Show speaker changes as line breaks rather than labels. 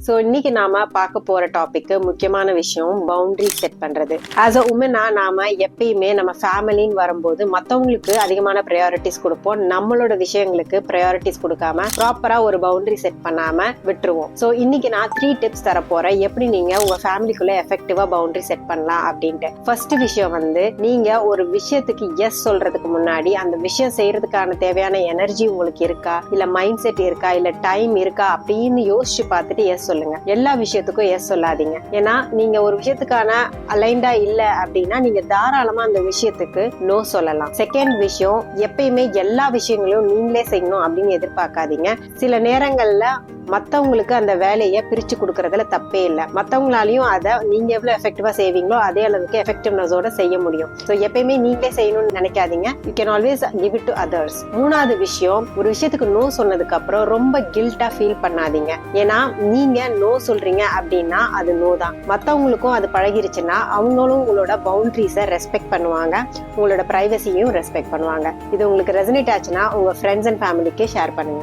So இன்னைக்கு நாம பார்க்க போற டாபிக் முக்கியமான விஷயம் பவுண்டரி செட் பண்றது. ஆஸ் அ உமனா நாம எப்பயுமே நம்ம ஃபேமிலின்னு வரும்போது மத்தவங்களுக்கு அதிகமான ப்ரையாரிட்டிஸ் கொடுப்போம், நம்மளோட விஷயங்களுக்கு ப்ரையாரிட்டிஸ் கொடுக்காம ப்ராப்பரா ஒரு பவுண்டரி செட் பண்ணாம விட்டுருவோம். ஸோ இன்னைக்கு நான் 3 டிப்ஸ் தர போறேன், எப்படி நீங்க உங்க ஃபேமிலிக்குள்ள எஃபெக்டிவா பவுண்டரி செட் பண்ணலாம் அப்படின்ட்டு. ஃபர்ஸ்ட் விஷயம் நீங்க ஒரு விஷயத்துக்கு எஸ் சொல்றதுக்கு முன்னாடி அந்த விஷயம் செய்யறதுக்கான தேவையான எனர்ஜி உங்களுக்கு இருக்கா, இல்ல மைண்ட் செட் இருக்கா, இல்ல டைம் இருக்கா அப்படின்னு யோசிச்சு பார்த்துட்டு எஸ் சொல்லுங்க. எல்லா விஷயத்துக்கும் எஸ் சொல்லாதீங்க. ஏன்னா நீங்க ஒரு விஷயத்துக்கான அலைன்டா இல்ல அப்படின்னா நீங்க தாராளமா அந்த விஷயத்துக்கு நோ சொல்லலாம். செகண்ட் விஷயம், எப்பயுமே எல்லா விஷயங்களையும் நீங்களே செய்யணும் அப்படின்னு எதிர்பார்க்காதீங்க. சில நேரங்கள்ல மத்தவங்களுக்கு அந்த வேலையை பிரிச்சு கொடுக்கறதுல தப்பே இல்லை. மத்தவங்களாலையும் அதை நீங்க எவ்வளவு எஃபெக்டிவா செய்வீங்களோ அதே அளவுக்கு எஃபெக்டிவ்னஸோட செய்ய முடியும். ஸோ எப்பயுமே நீங்களே செய்யணும்னு நினைக்காதீங்க. You can always give it to others. மூணாவது விஷயம், ஒரு விஷயத்துக்கு நோ சொன்னதுக்கு அப்புறம் ரொம்ப கில்ட்டா ஃபீல் பண்ணாதீங்க. ஏன்னா நீங்க நோ சொல்றீங்க அப்படின்னா அது நோ தான். மத்தவங்களுக்கும் அது பழகிருச்சுன்னா அவங்களும் உங்களோட பவுண்டரிஸை ரெஸ்பெக்ட் பண்ணுவாங்க, உங்களோட பிரைவசியையும் ரெஸ்பெக்ட் பண்ணுவாங்க. இது உங்களுக்கு ரெசனேட் ஆச்சுன்னா உங்க ஃப்ரெண்ட்ஸ் அண்ட் ஃபேமிலிக்கு ஷேர் பண்ணுங்க.